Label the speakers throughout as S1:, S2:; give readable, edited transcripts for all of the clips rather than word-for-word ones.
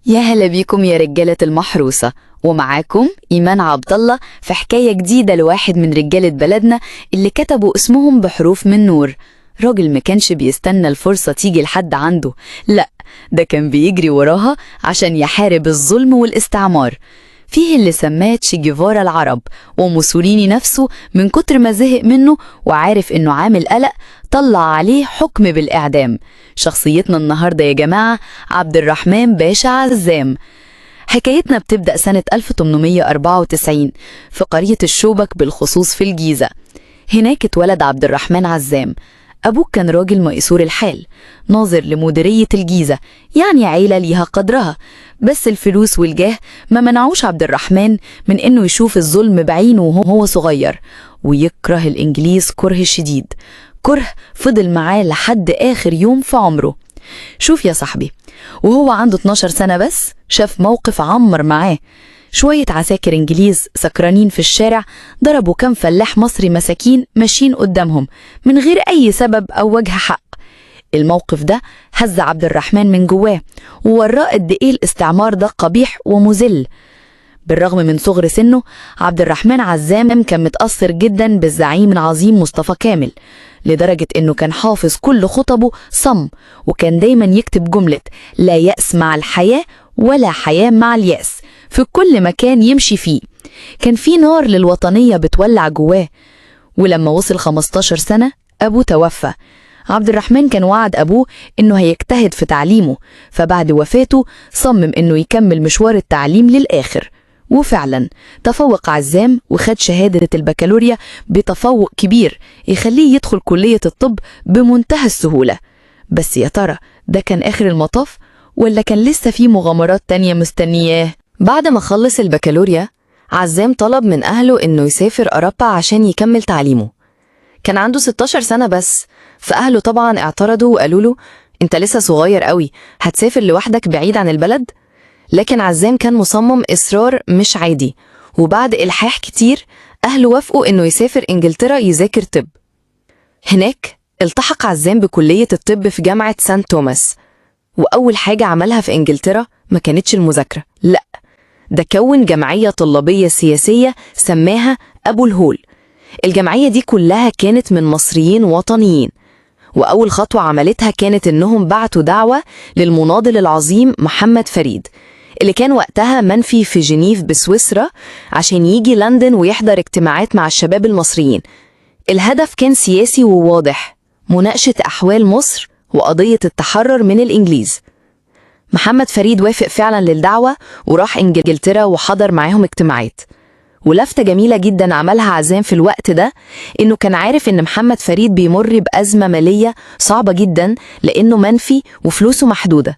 S1: يا هلا بيكم يا رجالة المحروسة، ومعاكم إيمان عبد الله في حكاية جديدة لواحد من رجالة بلدنا اللي كتبوا اسمهم بحروف من نور. راجل ما كانش بيستنى الفرصة تيجي لحد عنده، لأ، ده كان بيجري وراها عشان يحارب الظلم والاستعمار. فيه اللي سماه تشي جيفارا العرب، وموسوليني نفسه من كتر ما زهق منه وعارف انه عامل قلق طلع عليه حكم بالإعدام. شخصيتنا النهاردة يا جماعة عبد الرحمن باشا عزام. حكايتنا بتبدأ سنة 1894 في قرية الشوبك بالخصوص في الجيزة. هناك اتولد عبد الرحمن عزام. أبوه كان راجل ميسور الحال، ناظر لمديرية الجيزة، يعني عيلة ليها قدرها، بس الفلوس والجاه ما منعوش عبد الرحمن من إنه يشوف الظلم بعينه وهو صغير، ويكره الإنجليز كره شديد، كره فضل معاه لحد آخر يوم في عمره. شوف يا صاحبي، وهو عنده 12 سنة بس شاف موقف عمر معاه. شوية عساكر إنجليز سكرانين في الشارع ضربوا كم فلاح مصري مساكين ماشيين قدامهم من غير أي سبب أو وجه حق. الموقف ده هز عبد الرحمن من جواه ووراه قد إيه الاستعمار ده قبيح ومذل. بالرغم من صغر سنه، عبد الرحمن عزام كان متأثر جدا بالزعيم العظيم مصطفى كامل، لدرجة إنه كان حافظ كل خطبه صم، وكان دايما يكتب جملة لا يأس مع الحياة ولا حياة مع اليأس في كل مكان يمشي فيه. كان في نار للوطنية بتولع جواه. ولما وصل 15 سنة أبوه توفى. عبد الرحمن كان وعد أبوه إنه هيجتهد في تعليمه، فبعد وفاته صمم إنه يكمل مشوار التعليم للآخر. وفعلا تفوق عزام وخد شهادة البكالوريا بتفوق كبير يخليه يدخل كلية الطب بمنتهى السهولة. بس يا ترى ده كان آخر المطاف ولا كان لسه في مغامرات تانية مستنياه؟ بعد ما خلص البكالوريا، عزام طلب من أهله إنه يسافر أوروبا عشان يكمل تعليمه. كان عنده 16 سنة بس، فأهله طبعا اعترضوا وقالوا له أنت لسه صغير قوي، هتسافر لوحدك بعيد عن البلد؟ لكن عزام كان مصمم إصرار مش عادي، وبعد إلحاح كتير أهله وافقوا إنه يسافر إنجلترا يذاكر طب. هناك التحق عزام بكلية الطب في جامعة سانت توماس، وأول حاجة عملها في إنجلترا ما كانتش المذاكرة، لأ، ده كون جمعية طلابية سياسية سماها أبو الهول. الجمعية دي كلها كانت من مصريين وطنيين، وأول خطوة عملتها كانت إنهم بعتوا دعوة للمناضل العظيم محمد فريد، اللي كان وقتها منفي في جنيف بسويسرا، عشان يجي لندن ويحضر اجتماعات مع الشباب المصريين. الهدف كان سياسي وواضح، مناقشة أحوال مصر وقضية التحرر من الإنجليز. محمد فريد وافق فعلا للدعوة وراح إنجلترا وحضر معاهم اجتماعات. ولفتة جميلة جدا عملها عزام في الوقت ده إنه كان عارف إن محمد فريد بيمر بأزمة مالية صعبة جدا لأنه منفي وفلوسه محدودة،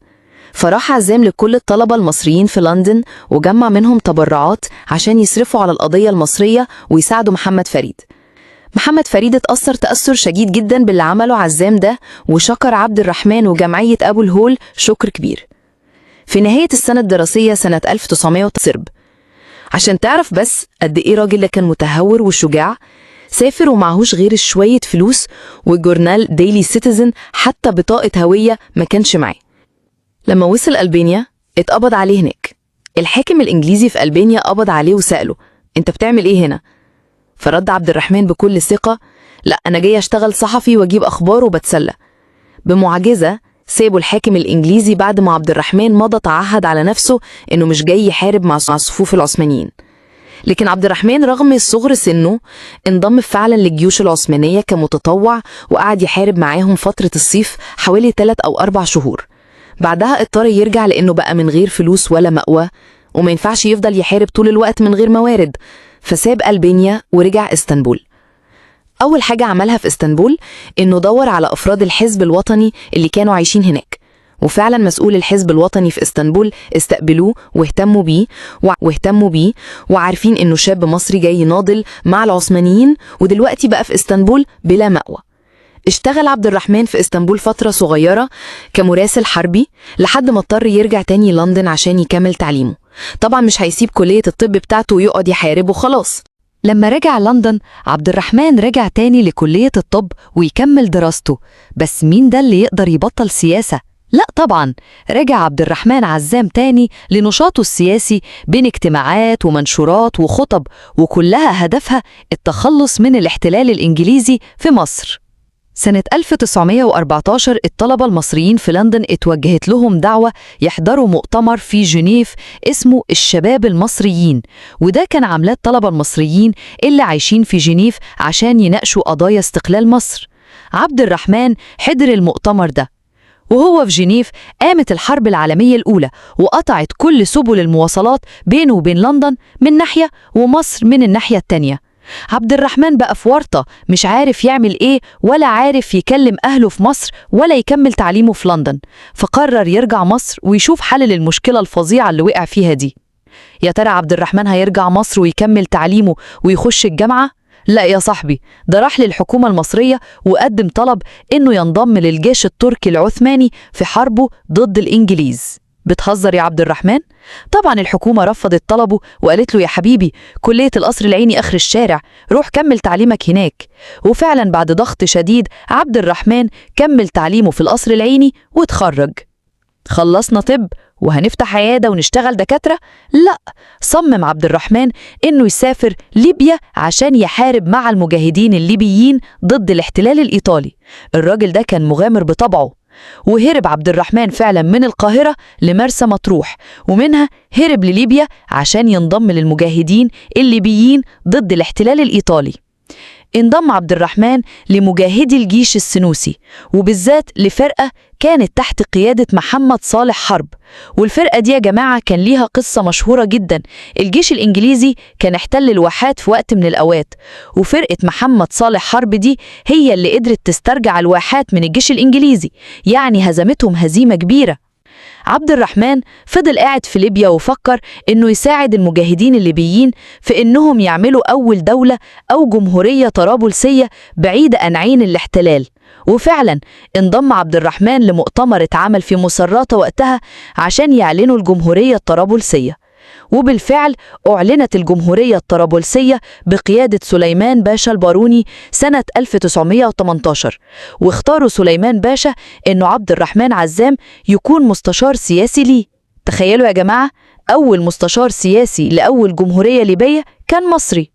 S1: فراح عزام لكل الطلبة المصريين في لندن وجمع منهم تبرعات عشان يصرفوا على القضية المصرية ويساعدوا محمد فريد. محمد فريد اتأثر تأثر شديد جدا باللي عمله عزام ده، وشكر عبد الرحمن وجمعية أبو الهول شكر كبير. في نهاية السنة الدراسية سنة 1900 صرب. عشان تعرف بس قد ايه راجل ده كان متهور وشجاع، سافر ومعهوش غير شوية فلوس وجورنال ديلي سيتيزن، حتى بطاقة هوية ما كانش معاه. لما وصل ألبانيا اتقبض عليه هناك. الحاكم الإنجليزي في ألبانيا قبض عليه وسأله انت بتعمل ايه هنا؟ فرد عبد الرحمن بكل ثقة لا، أنا جاي أشتغل صحفي وأجيب أخبار وبتسلى. بمعجزة سابوا الحاكم الإنجليزي بعد ما عبد الرحمن مضى تعهد على نفسه إنه مش جاي يحارب مع صفوف العثمانيين. لكن عبد الرحمن رغم صغر سنه انضم فعلا للجيوش العثمانية كمتطوع، وقعد يحارب معاهم فترة الصيف حوالي 3 أو 4 شهور. بعدها اضطر يرجع لأنه بقى من غير فلوس ولا مأوى، وما ينفعش يفضل يحارب طول الوقت من غير موارد، فساب ألبانيا ورجع اسطنبول. أول حاجة عملها في اسطنبول إنه دور على أفراد الحزب الوطني اللي كانوا عايشين هناك، وفعلا مسؤول الحزب الوطني في اسطنبول استقبلوه واهتموا بيه وعارفين إنه شاب مصري جاي يناضل مع العثمانيين، ودلوقتي بقى في اسطنبول بلا مأوى. اشتغل عبد الرحمن في اسطنبول فترة صغيرة كمراسل حربي لحد ما اضطر يرجع تاني لندن عشان يكمل تعليمه. طبعا مش هيسيب كلية الطب بتاعته ويقعد يحاربه خلاص.
S2: لما رجع لندن عبد الرحمن رجع تاني لكلية الطب ويكمل دراسته، بس مين ده اللي يقدر يبطل سياسة؟ لا طبعا، رجع عبد الرحمن عزام تاني لنشاطه السياسي بين اجتماعات ومنشورات وخطب، وكلها هدفها التخلص من الاحتلال الإنجليزي في مصر. سنة 1914 الطلبة المصريين في لندن اتوجهت لهم دعوة يحضروا مؤتمر في جنيف اسمه الشباب المصريين، وده كان عاملاه الطلبة المصريين اللي عايشين في جنيف عشان يناقشوا قضايا استقلال مصر. عبد الرحمن حضر المؤتمر ده، وهو في جنيف قامت الحرب العالمية الأولى وقطعت كل سبل المواصلات بينه وبين لندن من ناحية ومصر من الناحية التانية. عبد الرحمن بقى في ورطة، مش عارف يعمل إيه، ولا عارف يكلم أهله في مصر ولا يكمل تعليمه في لندن، فقرر يرجع مصر ويشوف حل للمشكلة الفظيعة اللي وقع فيها دي. يا ترى عبد الرحمن هيرجع مصر ويكمل تعليمه ويخش الجامعة؟ لا يا صاحبي، ده راح للحكومة المصرية وقدم طلب إنه ينضم للجيش التركي العثماني في حربه ضد الإنجليز. بتهزر يا عبد الرحمن؟ طبعا الحكومة رفضت طلبه وقالت له يا حبيبي، كلية القصر العيني آخر الشارع، روح كمل تعليمك هناك. وفعلا بعد ضغط شديد عبد الرحمن كمل تعليمه في القصر العيني وتخرج. خلصنا طب وهنفتح عيادة ونشتغل دكاترة؟ لا، صمم عبد الرحمن إنه يسافر ليبيا عشان يحارب مع المجاهدين الليبيين ضد الاحتلال الإيطالي. الراجل ده كان مغامر بطبعه، وهرب عبد الرحمن فعلا من القاهرة لمرسى مطروح، ومنها هرب لليبيا عشان ينضم للمجاهدين الليبيين ضد الاحتلال الإيطالي. انضم عبد الرحمن لمجاهدي الجيش السنوسي، وبالذات لفرقة كانت تحت قيادة محمد صالح حرب. والفرقة دي يا جماعة كان ليها قصة مشهورة جدا. الجيش الإنجليزي كان احتل الواحات في وقت من الأوقات، وفرقة محمد صالح حرب دي هي اللي قدرت تسترجع الواحات من الجيش الإنجليزي، يعني هزمتهم هزيمة كبيرة. عبد الرحمن فضل قاعد في ليبيا وفكر إنه يساعد المجاهدين الليبيين في إنهم يعملوا أول دولة أو جمهورية طرابلسية بعيدة عن عين الاحتلال. وفعلا انضم عبد الرحمن لمؤتمر اتعمل في مصراتة وقتها عشان يعلنوا الجمهورية الطرابلسية. وبالفعل أعلنت الجمهورية الطرابلسية بقيادة سليمان باشا الباروني سنة 1918، واختاروا سليمان باشا إنه عبد الرحمن عزام يكون مستشار سياسي ليه. تخيلوا يا جماعة، أول مستشار سياسي لأول جمهورية ليبية كان مصري.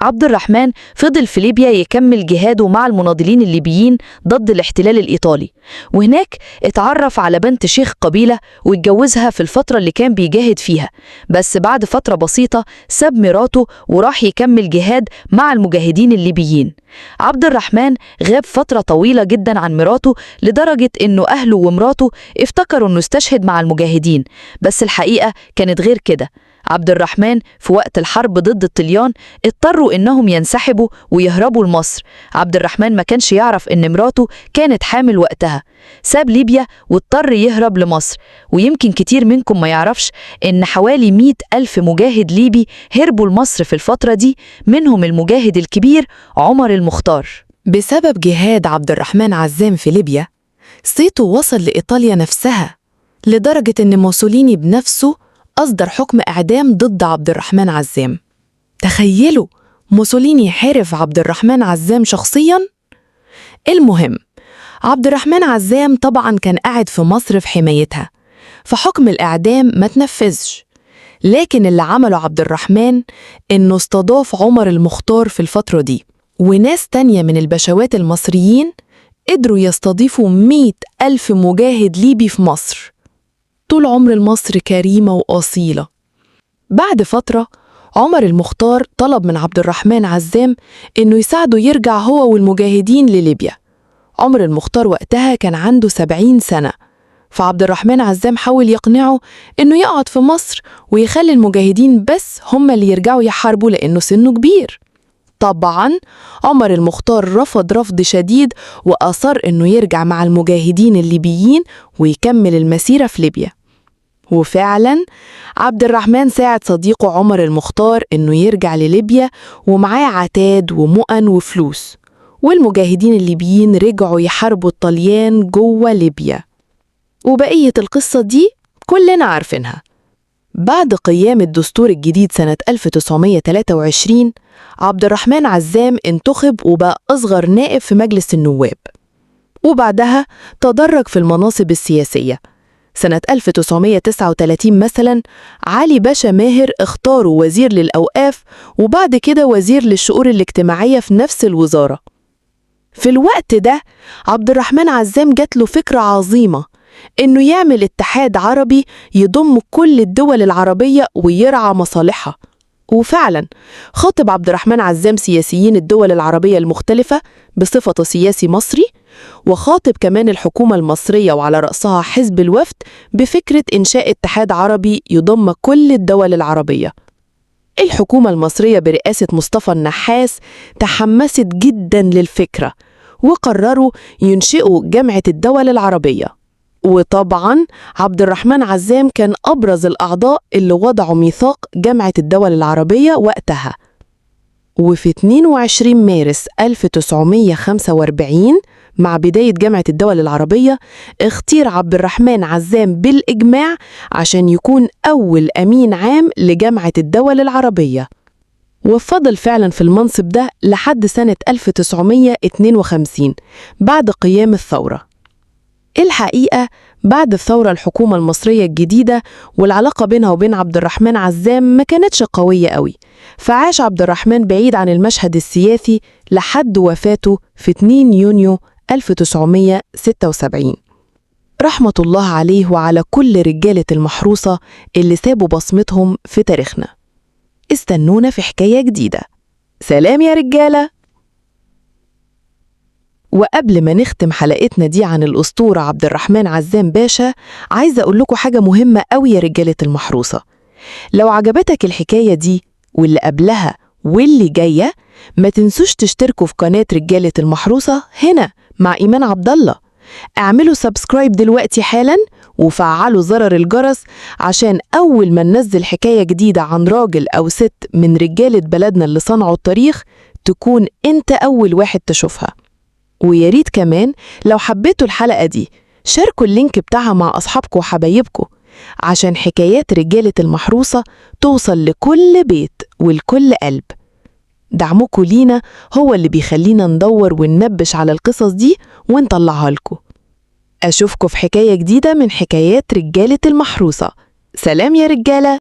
S2: عبد الرحمن فضل في ليبيا يكمل جهاده مع المناضلين الليبيين ضد الاحتلال الإيطالي، وهناك اتعرف على بنت شيخ قبيلة واتجوزها في الفترة اللي كان بيجاهد فيها. بس بعد فترة بسيطة ساب مراته وراح يكمل جهاد مع المجاهدين الليبيين. عبد الرحمن غاب فترة طويلة جدا عن مراته، لدرجة إنه أهله ومراته افتكروا إنه استشهد مع المجاهدين، بس الحقيقة كانت غير كده. عبد الرحمن في وقت الحرب ضد الطليان اضطروا إنهم ينسحبوا ويهربوا لمصر. عبد الرحمن ما كانش يعرف إن مراته كانت حامل وقتها، ساب ليبيا واضطر يهرب لمصر. ويمكن كتير منكم ما يعرفش إن حوالي 100,000 مجاهد ليبي هربوا لمصر في الفترة دي، منهم المجاهد الكبير عمر المختار.
S3: بسبب جهاد عبد الرحمن عزام في ليبيا، صيته وصل لإيطاليا نفسها، لدرجة إن موسوليني بنفسه أصدر حكم إعدام ضد عبد الرحمن عزام. تخيلوا، موسوليني حارف عبد الرحمن عزام شخصياً. المهم، عبد الرحمن عزام طبعاً كان قاعد في مصر في حمايتها، فحكم الإعدام ما تنفذش. لكن اللي عمله عبد الرحمن إنه استضاف عمر المختار في الفترة دي، وناس تانية من البشوات المصريين قدروا يستضيفوا 100,000 مجاهد ليبي في مصر. طول عمر مصر كريمة وأصيلة. بعد فترة عمر المختار طلب من عبد الرحمن عزام إنه يساعده يرجع هو والمجاهدين لليبيا. عمر المختار وقتها كان عنده 70 سنة، فعبد الرحمن عزام حاول يقنعه إنه يقعد في مصر ويخلي المجاهدين بس هم اللي يرجعوا يحاربوا لأنه سنه كبير. طبعاً عمر المختار رفض شديد وأصر إنه يرجع مع المجاهدين الليبيين ويكمل المسيرة في ليبيا. وفعلاً عبد الرحمن ساعد صديقه عمر المختار إنه يرجع لليبيا ومعاه عتاد ومؤن وفلوس، والمجاهدين الليبيين رجعوا يحاربوا الطليان جوه ليبيا. وبقية القصة دي كلنا عارفينها. بعد قيام الدستور الجديد سنة 1923، عبد الرحمن عزام انتخب وبقى أصغر نائب في مجلس النواب. وبعدها تدرج في المناصب السياسية. سنة 1939 مثلا علي باشا ماهر اختاره وزير للأوقاف وبعد كده وزير للشؤون الاجتماعية في نفس الوزارة. في الوقت ده عبد الرحمن عزام جات له فكرة عظيمة إنه يعمل اتحاد عربي يضم كل الدول العربية ويرعى مصالحها. وفعلا خاطب عبد الرحمن عزام سياسيين الدول العربية المختلفة بصفة سياسي مصري، وخاطب كمان الحكومة المصرية وعلى رأسها حزب الوفد بفكرة إنشاء اتحاد عربي يضم كل الدول العربية. الحكومة المصرية برئاسة مصطفى النحاس تحمست جدا للفكرة وقرروا ينشئوا جامعة الدول العربية. وطبعا عبد الرحمن عزام كان أبرز الأعضاء اللي وضعوا ميثاق جامعة الدول العربية وقتها. وفي 22 مارس 1945 مع بداية جامعة الدول العربية اختير عبد الرحمن عزام بالإجماع عشان يكون أول أمين عام لجامعة الدول العربية، وفضل فعلا في المنصب ده لحد سنة 1952 بعد قيام الثورة. الحقيقة بعد الثورة الحكومة المصرية الجديدة والعلاقة بينها وبين عبد الرحمن عزام ما كانتش قوية قوي، فعاش عبد الرحمن بعيد عن المشهد السياسي لحد وفاته في 2 يونيو 1976. رحمة الله عليه وعلى كل رجالة المحروسة اللي سابوا بصمتهم في تاريخنا. استنونا في حكاية جديدة. سلام يا رجالة. وقبل ما نختم حلقتنا دي عن الأسطورة عبد الرحمن عزام باشا، عايزة أقول لكم حاجة مهمة قوي يا رجالة المحروسة. لو عجبتك الحكاية دي واللي قبلها واللي جاية، ما تنسوش تشتركوا في قناة رجالة المحروسة هنا مع إيمان عبد الله. اعملوا سبسكرايب دلوقتي حالا وفعلوا زرار الجرس عشان أول ما ننزل حكاية جديدة عن راجل أو ست من رجالة بلدنا اللي صنعوا التاريخ تكون أنت أول واحد تشوفها. وياريت كمان لو حبيتوا الحلقة دي شاركوا اللينك بتاعها مع أصحابكم وحبايبكم عشان حكايات رجالة المحروسة توصل لكل بيت ولكل قلب. دعمكم لينا هو اللي بيخلينا ندور وننبش على القصص دي ونطلعها لكم. أشوفكم في حكاية جديدة من حكايات رجالة المحروسة. سلام يا رجالة.